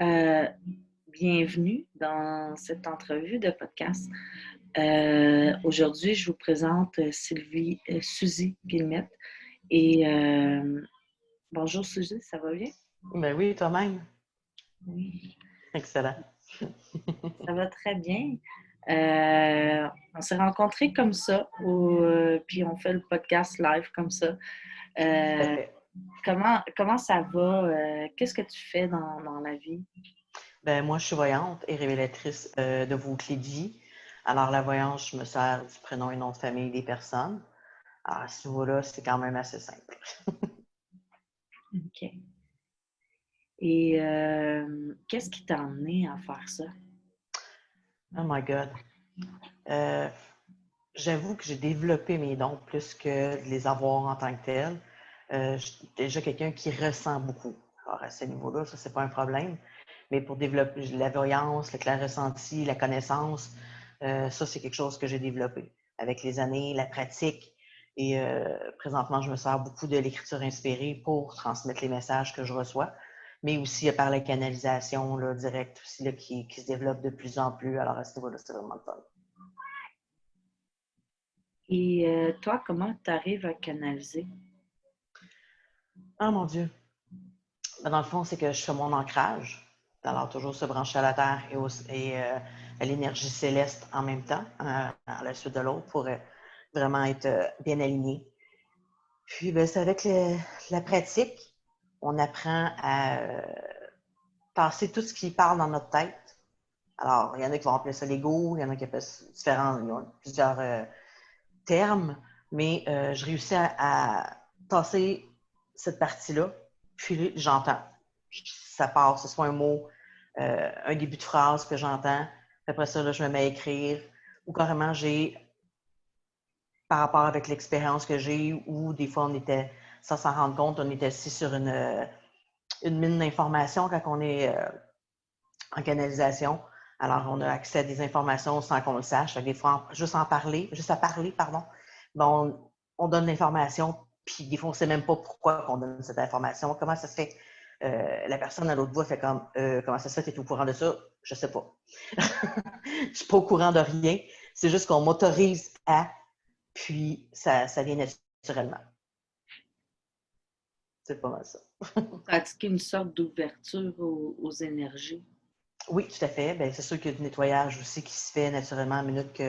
Euh, Bienvenue dans cette entrevue de podcast. Aujourd'hui, je vous présente Suzy Guillemette. Et bonjour Suzy, ça va bien? Ben oui, toi-même. Oui, Excellent. ça va très bien. On s'est rencontrés comme ça, puis on fait le podcast live comme ça. Tout à Euh, fait. comment ça va? Qu'est-ce que tu fais dans la vie? Ben moi, je suis voyante et révélatrice de vos clés de vie. Alors, la voyance, je me sers du prénom et nom de famille des personnes. Alors, à ce niveau-là, c'est quand même assez simple. OK. Et qu'est-ce qui t'a amené à faire ça? Oh my God. Euh, J'avoue que j'ai développé mes dons plus que de les avoir en tant que tels. Je suis déjà quelqu'un qui ressent beaucoup. Alors, à ce niveau-là, ça, c'est pas un problème. Mais pour développer la voyance, le clair ressenti, la connaissance, ça, c'est quelque chose que j'ai développé avec les années, la pratique. Et présentement, je me sers beaucoup de l'écriture inspirée pour transmettre les messages que je reçois, mais aussi par la canalisation là, directe aussi, là, qui se développe de plus en plus. Alors, à ce niveau-là, c'est vraiment le fun. Et toi, comment tu arrives à canaliser? Ah mon Dieu! Ben, dans le fond, c'est que je fais mon ancrage. Alors, toujours se brancher à la Terre et à l'énergie céleste en même temps, à la suite de l'autre, pour vraiment être bien aligné. Puis, ben, c'est avec la pratique, on apprend à passer tout ce qui parle dans notre tête. Alors, il y en a qui vont appeler ça l'ego, il y en a qui appellent ça différents, il y a plusieurs termes, mais je réussis à tasser cette partie-là, puis j'entends. Ça part, ce soit un mot, un début de phrase que j'entends, puis après ça, là, je me mets à écrire, ou carrément, j'ai, par rapport avec l'expérience que j'ai, ou des fois, on était, sans s'en rendre compte, on était assis sur une mine d'informations quand on est en canalisation. Alors, on a accès à des informations sans qu'on le sache. Des fois, juste à parler, pardon, bon, on donne l'information, puis des fois, on ne sait même pas pourquoi on donne cette information. Comment ça se fait? La personne à l'autre bout fait comme comment ça se fait, tu es au courant de ça? Je ne sais pas. Je ne suis pas au courant de rien. C'est juste qu'on m'autorise à, puis ça vient naturellement. C'est pas mal ça. Pratiquer une sorte d'ouverture aux énergies. Oui, tout à fait. Bien, c'est sûr qu'il y a du nettoyage aussi qui se fait naturellement à minute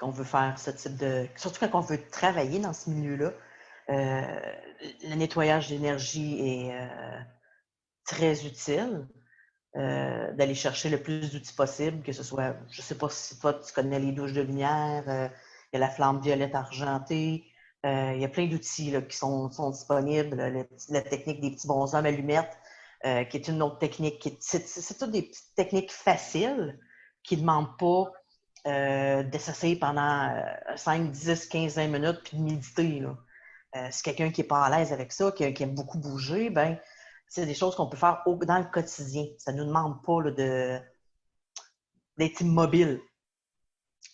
qu'on veut faire ce type de. Surtout quand on veut travailler dans ce milieu-là. Le nettoyage d'énergie est très utile. D'aller chercher le plus d'outils possible, que ce soit, je ne sais pas si toi tu connais les douches de lumière, il y a la flamme violette argentée, il y a plein d'outils là, qui sont disponibles, la technique des petits bonshommes allumettes, qui est une autre technique, c'est toutes des petites techniques faciles qui ne demandent pas de s'asseoir pendant 5, 10, 15, 20 minutes puis de méditer. Là. Si quelqu'un qui n'est pas à l'aise avec ça, qui aime beaucoup bouger, ben c'est des choses qu'on peut faire dans le quotidien. Ça ne nous demande pas là, d'être immobile.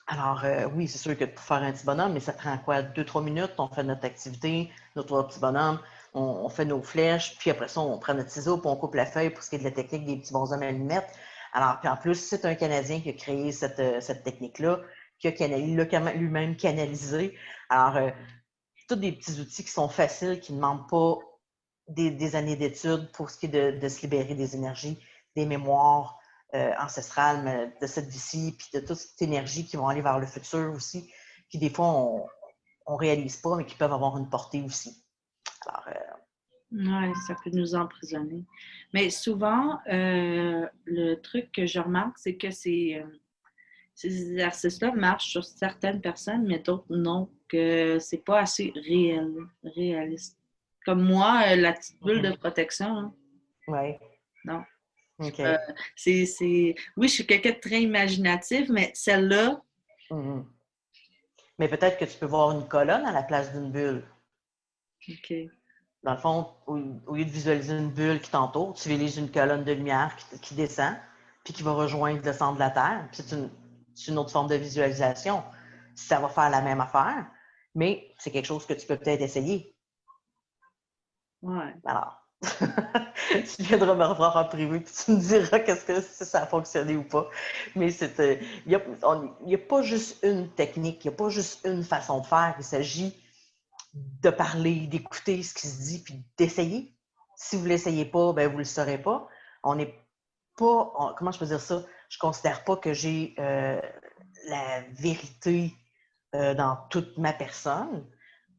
Alors, oui, c'est sûr que pour faire un petit bonhomme, mais ça prend quoi? 2, 3 minutes, on fait notre activité, nos 3 petits bonhommes, on fait nos flèches, puis après ça, on prend notre ciseau, puis on coupe la feuille pour ce qui est de la technique des petits bonshommes à allumettes. Alors, puis en plus, c'est un Canadien qui a créé cette technique-là, qui a lui-même canalisé. Alors, tous des petits outils qui sont faciles, qui ne demandent pas des années d'études pour ce qui est de se libérer des énergies, des mémoires ancestrales de cette vie-ci, puis de toute cette énergie qui vont aller vers le futur aussi, qui des fois on réalise pas, mais qui peuvent avoir une portée aussi. Alors, Oui, ça peut nous emprisonner. Mais souvent, le truc que je remarque, c'est que ces exercices-là marchent sur certaines personnes, mais d'autres non, que c'est pas assez réaliste. Comme moi, la petite bulle de protection, hein, oui, non. Euh, OK. Oui, je suis quelqu'un de très imaginatif, mais celle-là, Mm-hmm. Mais peut-être que tu peux voir une colonne à la place d'une bulle. OK. Dans le fond, au lieu de visualiser une bulle qui t'entoure, tu visualises une colonne de lumière qui descend, puis qui va rejoindre le centre de la Terre. Puis c'est une autre forme de visualisation. Ça va faire la même affaire, mais c'est quelque chose que tu peux peut-être essayer. Ouais. Alors, Tu viendras me revoir en privé, puis tu me diras qu'est-ce que si ça a fonctionné ou pas. Mais il n'y a pas juste une technique, il n'y a pas juste une façon de faire. Il s'agit de parler, d'écouter ce qui se dit, puis d'essayer. Si vous ne l'essayez pas, ben vous ne le saurez pas. On n'est pas, comment je peux dire ça? Je ne considère pas que j'ai la vérité dans toute ma personne.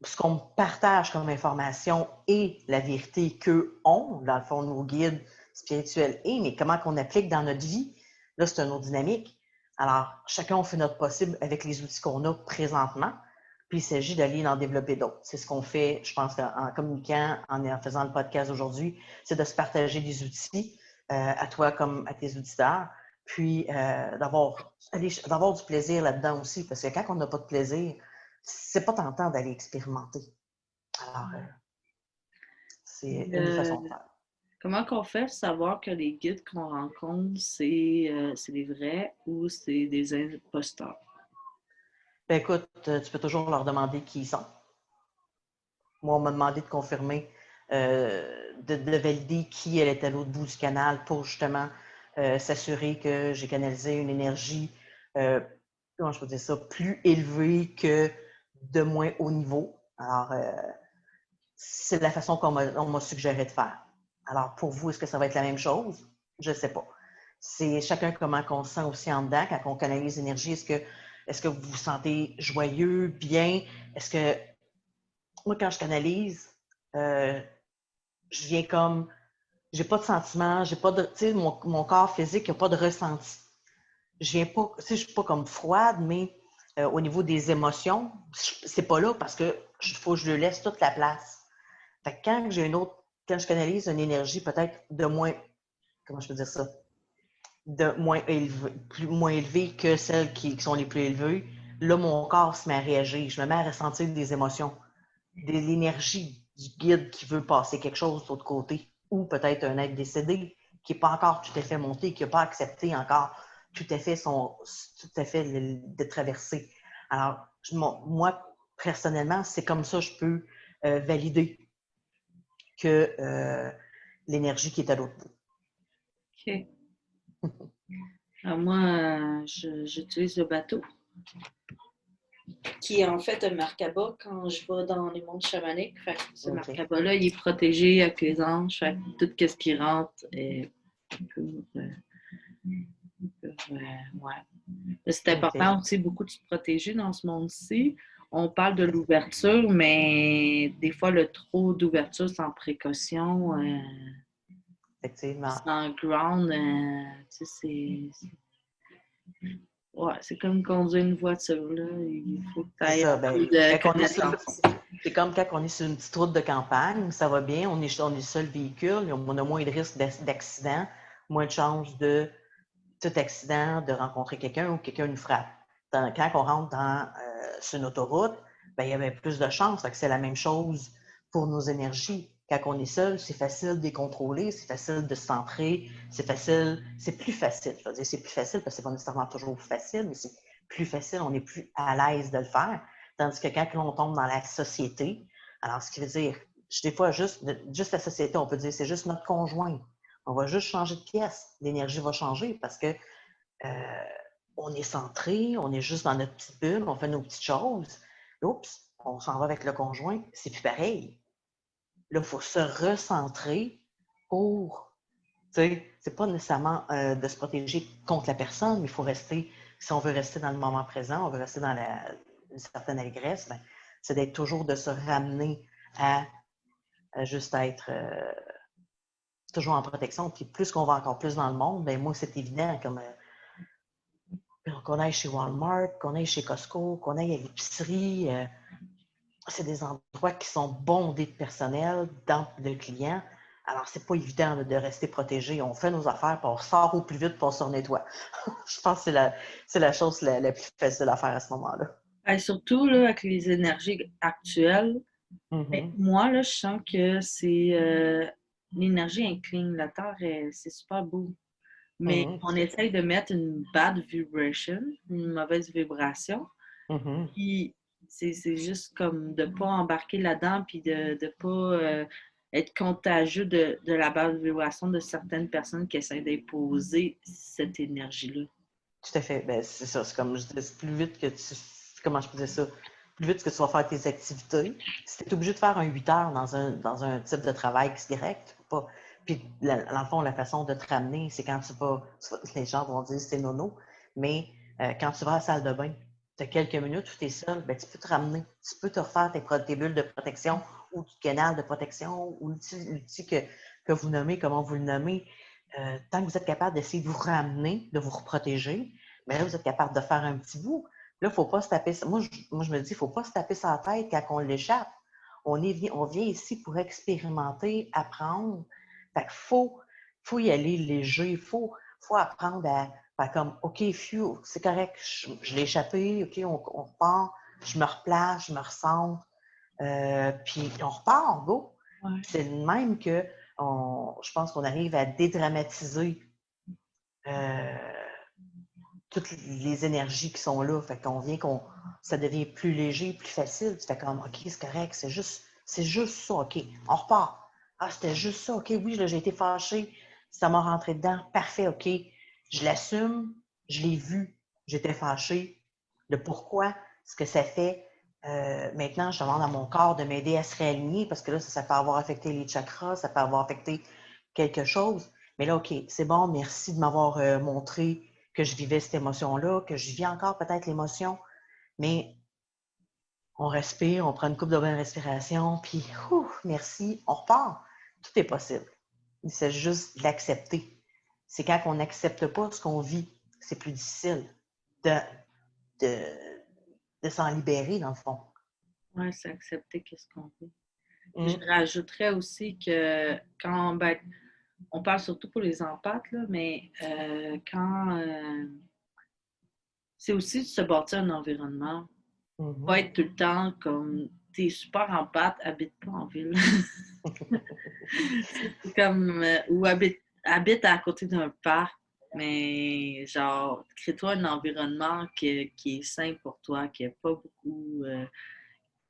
Ce qu'on me partage comme information est la vérité qu'eux ont, dans le fond, nos guides spirituels mais comment qu'on applique dans notre vie, là, c'est une autre dynamique. Alors, chacun, on fait notre possible avec les outils qu'on a présentement, puis il s'agit d'aller en développer d'autres. C'est ce qu'on fait, je pense, en communiquant, en faisant le podcast aujourd'hui, c'est de se partager des outils à toi comme à tes auditeurs, puis d'avoir du plaisir là-dedans aussi, parce que quand on n'a pas de plaisir, c'est pas tentant d'aller expérimenter. Alors, c'est une des façons de faire. Comment qu'on fait pour savoir que les guides qu'on rencontre, c'est des vrais ou c'est des imposteurs? Ben écoute, tu peux toujours leur demander qui ils sont. Moi, on m'a demandé de confirmer, de valider qui elle est à l'autre bout du canal pour justement s'assurer que j'ai canalisé une énergie, comment je peux dire ça, plus élevée que de moins haut niveau. Alors, c'est la façon qu'on m'a suggéré de faire. Alors, pour vous, est-ce que ça va être la même chose? Je ne sais pas. C'est chacun comment on se sent aussi en dedans quand on canalise l'énergie. Est-ce que vous vous sentez joyeux, bien? Est-ce que moi, quand je canalise, je viens comme, j'ai pas de sentiment, j'ai pas de, tu sais, mon corps physique n'a pas de ressenti. Je viens pas, tu sais, je suis pas comme froide, mais au niveau des émotions, c'est pas là parce que faut que je le laisse toute la place. Fait que quand je canalise une énergie peut-être de moins, comment je peux dire ça, de moins élevée que celles qui sont les plus élevées, là, mon corps se met à réagir. Je me mets à ressentir des émotions, de l'énergie du guide qui veut passer quelque chose de l'autre côté, ou peut-être un être décédé qui n'est pas encore tout à fait monté, qui n'a pas accepté encore tout à fait de traverser. Alors, moi, personnellement, c'est comme ça que je peux valider que l'énergie qui est à l'autre bout. OK. Alors moi, j'utilise le bateau, qui est en fait un Merkaba quand je vais dans les mondes chamaniques. Fait que ce Merkaba-là, il est protégé avec les anges. Fait que tout ce qui rentre est ouais. C'est important aussi beaucoup de se protéger dans ce monde-ci. On parle de l'ouverture, mais des fois, le trop d'ouverture sans précaution, Effectivement. sans ground, tu sais, c'est comme conduire une voiture, là. Il faut que tu aies un peu de connaissance. C'est comme quand on est sur une petite route de campagne, ça va bien, on est le seul véhicule, on a moins de risques d'accident, moins de chances de tout accident, de rencontrer quelqu'un ou quelqu'un nous frappe. Quand on rentre sur une autoroute, ben, il y avait plus de chances. C'est la même chose pour nos énergies. Quand on est seul, c'est facile de les contrôler, c'est facile de se centrer, c'est plus facile. Je veux dire, c'est plus facile parce que c'est pas nécessairement toujours facile, mais c'est plus facile, on est plus à l'aise de le faire. Tandis que quand on tombe dans la société, alors ce qui veut dire, des fois, juste la société, on peut dire, c'est juste notre conjoint. On va juste changer de pièce. L'énergie va changer parce que on est centré, on est juste dans notre petite bulle, on fait nos petites choses. Oups, on s'en va avec le conjoint, c'est plus pareil. Là, il faut se recentrer pour, tu sais, c'est pas nécessairement de se protéger contre la personne, mais il faut rester, si on veut rester dans le moment présent, on veut rester dans une certaine allégresse, ben, c'est d'être toujours de se ramener à juste être toujours en protection. Puis plus qu'on va encore plus dans le monde, ben moi, c'est évident, comme qu'on aille chez Walmart, qu'on aille chez Costco, qu'on aille à l'épicerie, c'est des endroits qui sont bondés de personnel, de clients. Alors, c'est pas évident de rester protégé. On fait nos affaires, puis on sort au plus vite, puis on se nettoie. Je pense que c'est la chose la plus facile à faire à ce moment-là. Et surtout, là, avec les énergies actuelles, moi, là, je sens que c'est l'énergie incline. La Terre, c'est super beau. Mais on essaye de mettre une bad vibration, une mauvaise vibration. Puis c'est juste comme de ne pas embarquer là-dedans, puis de ne pas être contagieux de la basse vibration de certaines personnes qui essaient d'imposer cette énergie-là. Tout à fait. Ben, c'est ça. C'est comme je disais, plus vite que tu. Comment je faisais ça? Plus vite que tu vas faire tes activités. Si tu es obligé de faire un 8 heures dans un type de travail qui se direct, pas. Puis, dans le fond, la façon de te ramener, c'est quand les gens vont dire c'est nono, mais quand tu vas à la salle de bain, tu as quelques minutes où tu es seul, ben, tu peux te ramener. Tu peux te refaire tes bulles de protection ou du canal de protection ou l'outil que vous nommez, comment vous le nommez. Tant que vous êtes capable d'essayer de vous ramener, de vous reprotéger, bien là, vous êtes capable de faire un petit bout. Là, il ne faut pas se taper. Moi, je me dis, il ne faut pas se taper sa tête quand on l'échappe. On vient ici pour expérimenter, apprendre. Fait qu'il faut y aller léger. Il faut apprendre à faire comme, OK, phew, c'est correct, je l'ai échappé, OK, on repart, je me replace, je me ressens, puis on repart, go. Ouais. C'est de même que je pense qu'on arrive à dédramatiser toutes les énergies qui sont là. Fait qu'on vient ça devient plus léger, plus facile. Tu fais comme, OK, c'est correct, c'est juste ça, OK, on repart. Ah, c'était juste ça, OK, oui, là, j'ai été fâchée, ça m'a rentré dedans, parfait, OK, je l'assume, je l'ai vu, j'étais fâchée, le pourquoi, ce que ça fait. Maintenant, je demande à mon corps de m'aider à se réaligner parce que là, ça peut avoir affecté les chakras, ça peut avoir affecté quelque chose. Mais là, OK, c'est bon, merci de m'avoir montré que je vivais cette émotion-là, que je vis encore peut-être l'émotion, mais on respire, on prend une couple de bonnes respirations, puis merci, on repart. Tout est possible. Il s'agit juste de l'accepter. C'est quand on n'accepte pas ce qu'on vit, c'est plus difficile de, de s'en libérer, dans le fond. Oui, c'est accepter qu'est-ce qu'on veut. Je rajouterais aussi que quand, on parle surtout pour les empathes, là, mais quand c'est aussi de se bâtir un environnement, pas être tout le temps comme t'es super empathe, habite pas en ville. C'est comme ou habite à côté d'un parc, mais genre crée-toi un environnement qui est sain pour toi, qui n'a pas beaucoup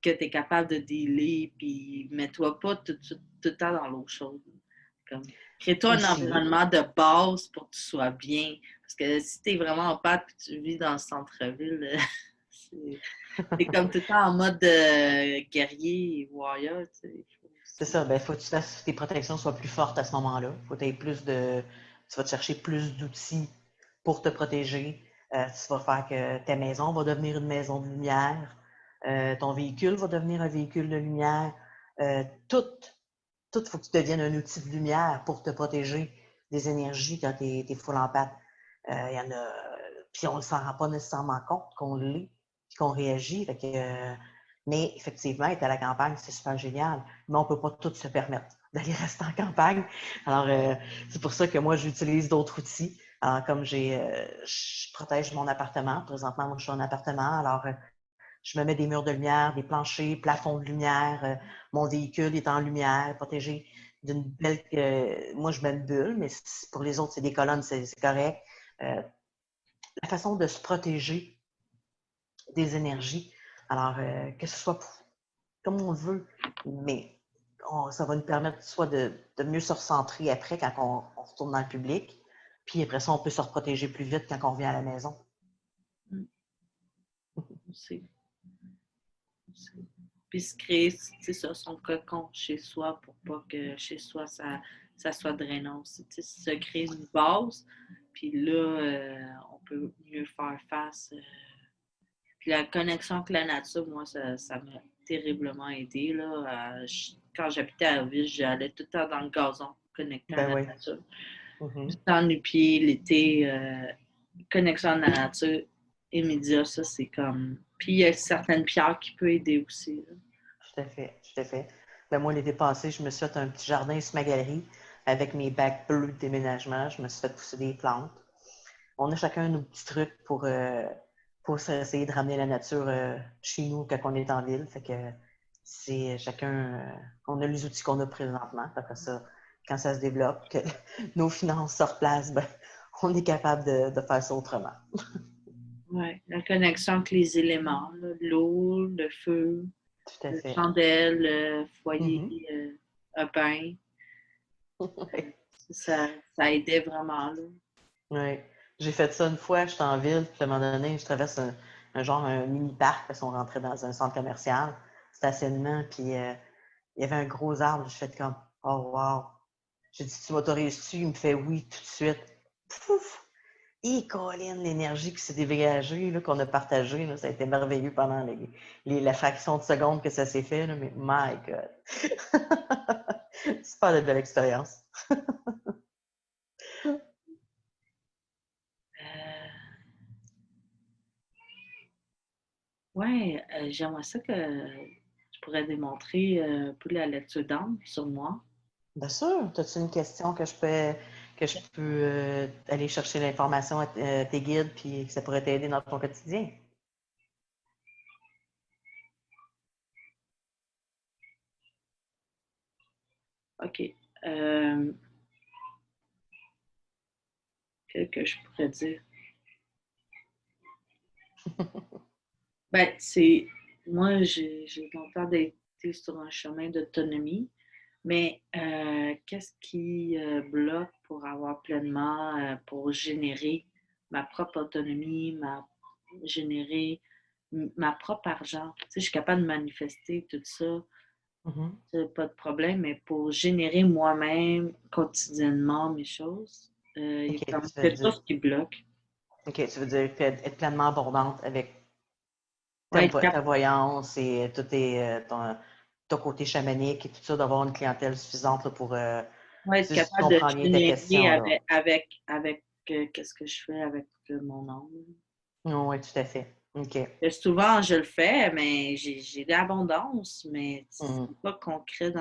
que tu es capable de dealer, puis mets-toi pas tout le temps dans l'eau chaude. Comme, crée-toi un environnement de base pour que tu sois bien. Parce que si tu es vraiment en pâte et tu vis dans le centre-ville, c'est comme tout le temps en mode guerrier et warrior. C'est ça, ben, faut que tu fasses que tes protections soient plus fortes à ce moment-là. Faut que tu vas te chercher plus d'outils pour te protéger. Tu vas faire que ta maison va devenir une maison de lumière. Ton véhicule va devenir un véhicule de lumière. Tout, il faut que tu deviennes un outil de lumière pour te protéger des énergies quand tu es full en pâte. Il y en a, puis on ne s'en rend pas nécessairement compte qu'on l'est, puis qu'on réagit. Fait que, mais effectivement, être à la campagne, c'est super génial, mais on ne peut pas tout se permettre d'aller rester en campagne. Alors, c'est pour ça que moi, j'utilise d'autres outils. Alors, comme je protège mon appartement, présentement, moi, je suis en appartement, alors je me mets des murs de lumière, des planchers, plafonds de lumière, mon véhicule est en lumière, protégé d'une belle... moi, je mets une bulle, mais pour les autres, c'est des colonnes, c'est correct. La façon de se protéger des énergies, alors que ce soit comme on veut, mais ça va nous permettre soit de mieux se recentrer après quand on retourne dans le public, puis après ça, on peut se reprotéger plus vite quand on revient à la maison. C'est puis se créer son cocon chez soi pour pas que chez soi ça soit drainant aussi. Se créer une base, puis là, on peut mieux faire face. Puis la connexion avec la nature, moi, ça m'a terriblement aidé. Là, quand j'habitais à la ville, j'allais tout le temps dans le gazon connecté à la nature. Du temps nu-pied, l'été, connexion à la nature immédiat, ça c'est comme. Puis il y a certaines pierres qui peuvent aider aussi. Là. Tout à fait, tout à fait. Ben, moi, l'été passé, je me suis fait un petit jardin sur ma galerie avec mes bacs bleus de déménagement. Je me suis fait pousser des plantes. On a chacun nos petits trucs pour essayer de ramener la nature chez nous quand on est en ville. Fait que c'est chacun, on a les outils qu'on a présentement. Après ça, quand ça se développe, que nos finances se replacent, ben, on est capable de faire ça autrement. Oui, la connexion avec les éléments, l'eau, le feu, Tout à la fait. chandelle, le foyer. un bain. Ouais. Ça aidait vraiment, là. Ouais. J'ai fait ça une fois, j'étais en ville, puis à un moment donné, je traverse un mini-parc parce qu'on rentrait dans un centre commercial, stationnement, puis il y avait un gros arbre. Je fais comme, oh wow. J'ai dit, tu m'autorises-tu? Il me fait oui tout de suite. Pouf! Et Colin, l'énergie qui s'est dégagée, là, qu'on a partagée, là, ça a été merveilleux pendant la fraction de seconde que ça s'est fait, là, mais my God! Super de belle expérience. Euh, ouais, j'aimerais ça que je pourrais démontrer un peu la lecture d'âme sur moi. Bien sûr, as-tu une question que je peux aller chercher l'information à tes guides puis que ça pourrait t'aider dans ton quotidien? OK. Qu'est-ce que je pourrais dire? Ben, c'est. Moi, j'ai longtemps été sur un chemin d'autonomie, mais qu'est-ce qui bloque pour avoir pleinement, pour générer ma propre autonomie, générer ma propre argent? Tu sais, je suis capable de manifester tout ça, Mhm. c'est pas de problème, mais pour générer moi-même quotidiennement mes choses, il y a OK, comme tu veux quelque dire, chose qui bloque. OK, tu veux dire être pleinement abondante avec Ouais, ta voyance et tout ton côté chamanique et tout ça, d'avoir une clientèle suffisante là, pour, ouais, être si je capable de comprends bien ta générer question, là. avec qu'est-ce que je fais avec mon âme. Oui, tout à fait. OK. Souvent, je le fais, mais j'ai de l'abondance, mais Mhm. c'est pas concret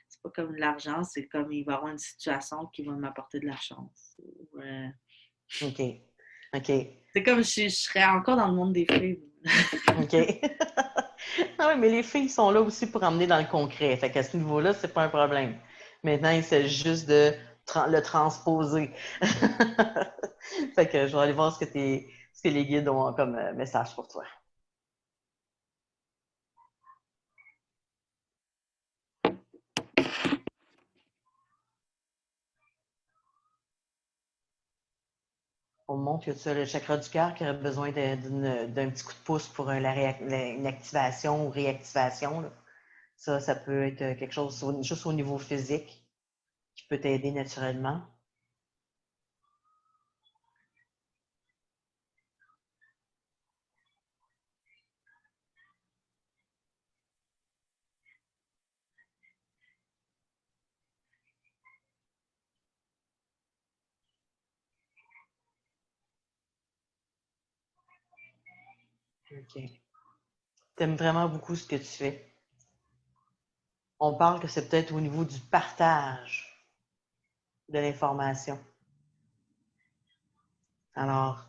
c'est pas comme de l'argent, c'est comme il va y avoir une situation qui va m'apporter de la chance. Ouais. OK. OK. C'est comme si je serais encore dans le monde des fées. OK. Ah oui, mais les filles sont là aussi pour emmener dans le concret. Fait qu'à ce niveau-là, c'est pas un problème. Maintenant, il s'agit juste de le transposer. Fait que je vais aller voir ce que les guides ont comme message pour toi. On montre que tu as le chakra du cœur qui aurait besoin d'un petit coup de pouce pour une activation ou réactivation, là. Ça peut être quelque chose juste au niveau physique qui peut t'aider naturellement. OK. T'aimes vraiment beaucoup ce que tu fais. On parle que c'est peut-être au niveau du partage de l'information. Alors,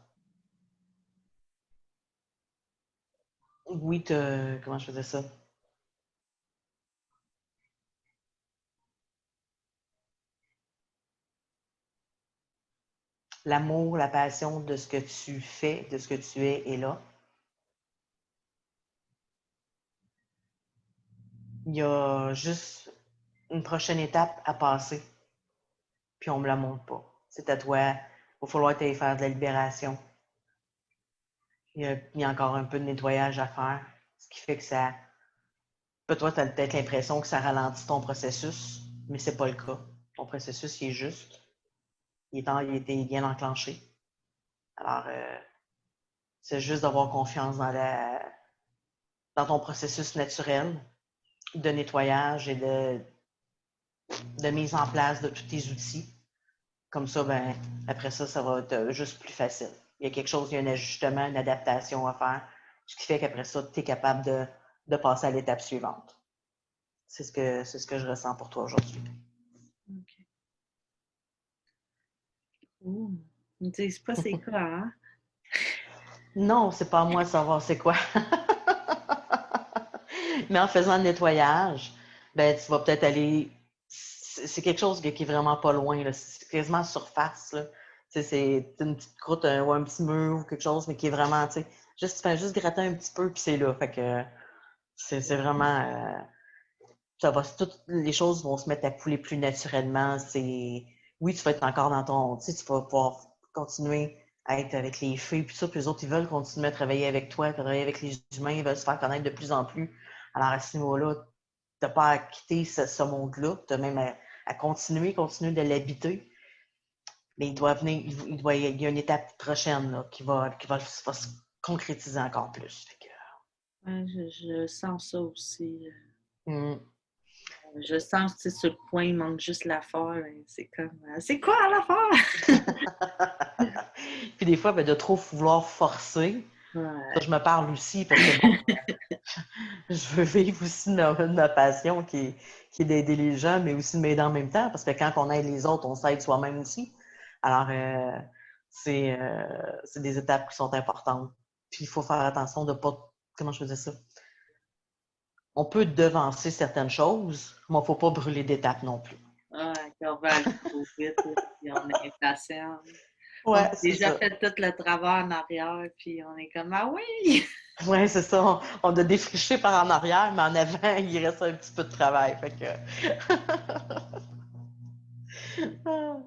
oui, comment je faisais ça? L'amour, la passion de ce que tu fais, de ce que tu es, est là. Il y a juste une prochaine étape à passer, puis on me la montre pas. C'est à toi. Il va falloir t'aller faire de la libération. Il y a encore un peu de nettoyage à faire, ce qui fait que ça. Toi, tu as peut-être l'impression que ça ralentit ton processus, mais c'est pas le cas. Ton processus, il est juste. Il était bien enclenché. Alors, c'est juste d'avoir confiance dans ton processus naturel de nettoyage et de mise en place de tous tes outils. Comme ça, ben, après ça, ça va être juste plus facile. Il y a un ajustement, une adaptation à faire, ce qui fait qu'après ça, tu es capable de passer à l'étape suivante. C'est ce que je ressens pour toi aujourd'hui. OK. Ouh. Ils me disent pas c'est quoi, hein? Non, c'est pas à moi de savoir c'est quoi. Mais en faisant le nettoyage, ben, tu vas peut-être aller. C'est quelque chose qui est vraiment pas loin, là. C'est quasiment en surface, là. Tu sais, c'est une petite croûte ou un petit mur ou quelque chose, mais qui est vraiment, tu sais, tu fais juste gratter un petit peu, puis c'est là. Fait que c'est vraiment. toutes les choses vont se mettre à couler plus naturellement. Oui, tu vas être encore dans ton, tu sais, tu vas pouvoir continuer à être avec les filles, puis ça, puis les autres, ils veulent continuer à travailler avec toi, travailler avec les humains, ils veulent se faire connaître de plus en plus. Alors, à ce niveau-là, tu n'as pas à quitter ce monde-là, tu as même à continuer de l'habiter. Mais il doit venir, il y a une étape prochaine là, va se concrétiser encore plus. Ouais, je sens ça aussi. Mm. Je sens que c'est sur le point, il manque juste l'affaire. C'est comme, c'est quoi l'affaire? Puis des fois, ben, de trop vouloir forcer, ça, Ouais. je me parle aussi parce que bon, je veux vivre aussi de ma passion qui est d'aider les gens, mais aussi de m'aider en même temps, parce que quand on aide les autres, on s'aide soi-même aussi. Alors, c'est des étapes qui sont importantes. Puis il faut faire attention de pas, comment je faisais ça? On peut devancer certaines choses, mais il ne faut pas brûler d'étapes non plus. Ouais, on va aller trop vite, là, puis on est impatient. On a Ouais, c'est déjà ça. fait tout le travail en arrière, puis on est comme, ah oui! Ouais, c'est ça. On a défriché par en arrière, mais en avant, il reste un petit peu de travail. Fait que, ah.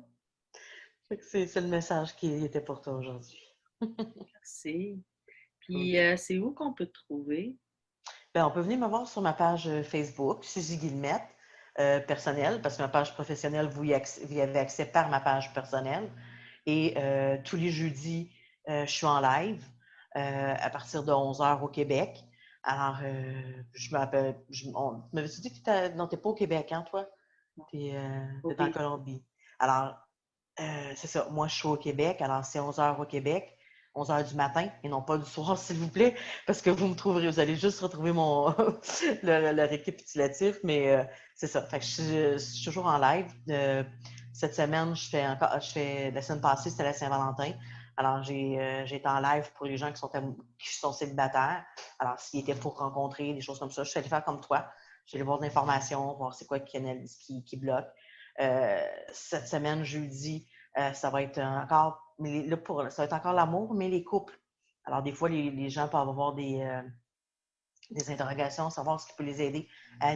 Fait que c'est le message qui était pour toi aujourd'hui. Merci. Cool. Puis, c'est où qu'on peut te trouver? Ben, on peut venir me voir sur ma page Facebook, Suzy Guillemette, personnelle, parce que ma page professionnelle, vous y avez accès par ma page personnelle. Et tous les jeudis, je suis en live à partir de 11h au Québec. Alors, je m'appelle. Tu m'avais-tu dit que non, t'es pas au Québec, hein, toi? T'es en OK. Colombie. Alors, c'est ça. Moi, je suis au Québec. Alors, c'est 11h au Québec, 11h du matin et non pas du soir, s'il vous plaît, parce que vous me trouverez, vous allez juste retrouver le récapitulatif, mais c'est ça. Fait que je suis toujours en live. Cette semaine, la semaine passée, c'était la Saint-Valentin. Alors, j'ai été en live pour les gens qui sont célibataires. Alors, s'ils étaient pour rencontrer, des choses comme ça, je suis allée faire comme toi. Je suis allée voir des informations, voir c'est quoi qui bloque. Cette semaine, jeudi, ça va être encore, ça va être encore l'amour, mais les couples. Alors, des fois, les gens peuvent avoir des interrogations, savoir ce qui peut les aider à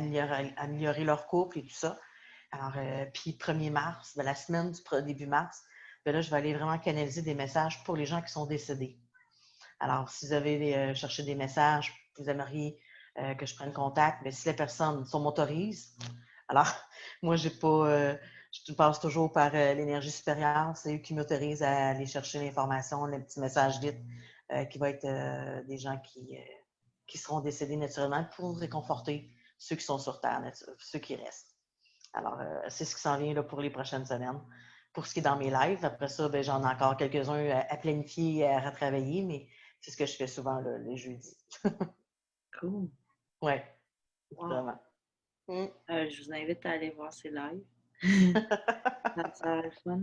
améliorer leur couple et tout ça. Alors, puis 1er mars, la semaine du début mars, ben là, je vais aller vraiment canaliser des messages pour les gens qui sont décédés. Alors, si vous avez cherché des messages, vous aimeriez que je prenne contact, mais si la personne m'autorise, alors, moi, je passe toujours par l'énergie supérieure. C'est eux qui m'autorisent à aller chercher l'information, les petits messages vite, qui vont être des gens qui seront décédés naturellement pour réconforter ceux qui sont sur Terre, ceux qui restent. Alors, c'est ce qui s'en vient là, pour les prochaines semaines. Pour ce qui est dans mes lives, après ça, ben, j'en ai encore quelques-uns à planifier et à retravailler, mais c'est ce que je fais souvent là, les jeudis. Cool. Oui, Wow. vraiment. Mm. Je vous invite à aller voir ces lives. Ça va être fun.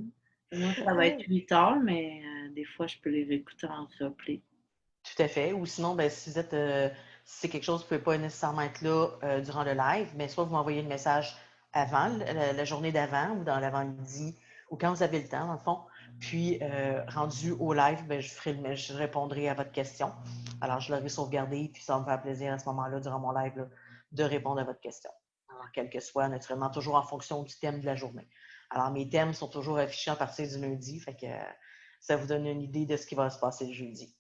Moi, ça va être Oui. 8 heures, mais des fois, je peux les réécouter en replay. Tout à fait. Ou sinon, ben, si c'est quelque chose qui ne peut pas nécessairement être là durant le live, mais soit vous m'envoyez le message avant, la journée d'avant ou dans l'avant-midi, ou quand vous avez le temps, dans le fond. Puis, rendu au live, ben, je répondrai à votre question. Alors, je l'aurai sauvegardé, puis ça va me faire plaisir à ce moment-là, durant mon live, là, de répondre à votre question. Alors, quel que soit, naturellement, toujours en fonction du thème de la journée. Alors, mes thèmes sont toujours affichés à partir du lundi, fait que ça vous donne une idée de ce qui va se passer le jeudi.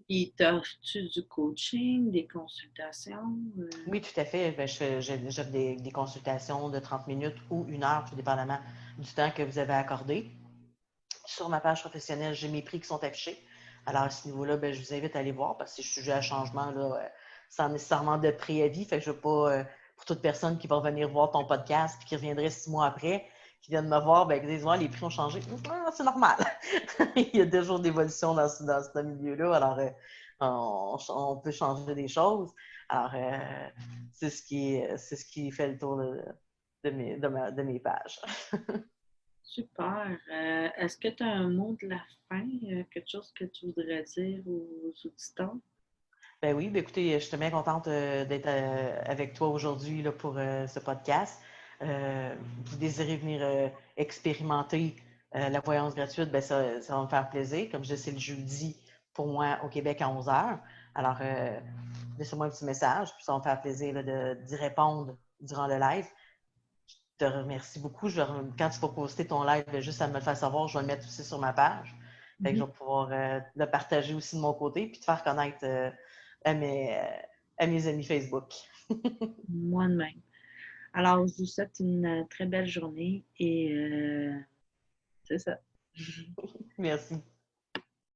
Puis, t'offres-tu du coaching, des consultations? Oui, tout à fait. Ben, j'offre des consultations de 30 minutes ou 1 heure, tout dépendamment du temps que vous avez accordé. Sur ma page professionnelle, j'ai mes prix qui sont affichés. Alors, à ce niveau-là, ben, je vous invite à aller voir parce que je suis sujet à changement là, sans nécessairement de préavis. Fait que je ne veux pas, pour toute personne qui va venir voir ton podcast et qui reviendrait 6 mois après, qui vient de me voir, ben, qui disent les prix ont changé. Ah, c'est normal. Il y a des jours d'évolution dans ce milieu-là. Alors, on peut changer des choses. Alors, c'est ce qui fait le tour de mes pages. Super. Est-ce que tu as un mot de la fin, quelque chose que tu voudrais dire aux auditeurs? Ben oui, ben écoutez, je suis bien contente d'être avec toi aujourd'hui là, pour ce podcast. Vous désirez venir expérimenter la voyance gratuite, ben ça va me faire plaisir. Comme je dis, c'est le jeudi pour moi au Québec à 11h. Alors, laissez-moi un petit message, puis ça va me faire plaisir là, d'y répondre durant le live. Je te remercie beaucoup. Quand tu vas poster ton live, juste à me le faire savoir, je vais le mettre aussi sur ma page. Fait que je vais pouvoir le partager aussi de mon côté puis te faire connaître à mes amis Facebook. Moi de même. Alors, je vous souhaite une très belle journée et c'est ça. Merci.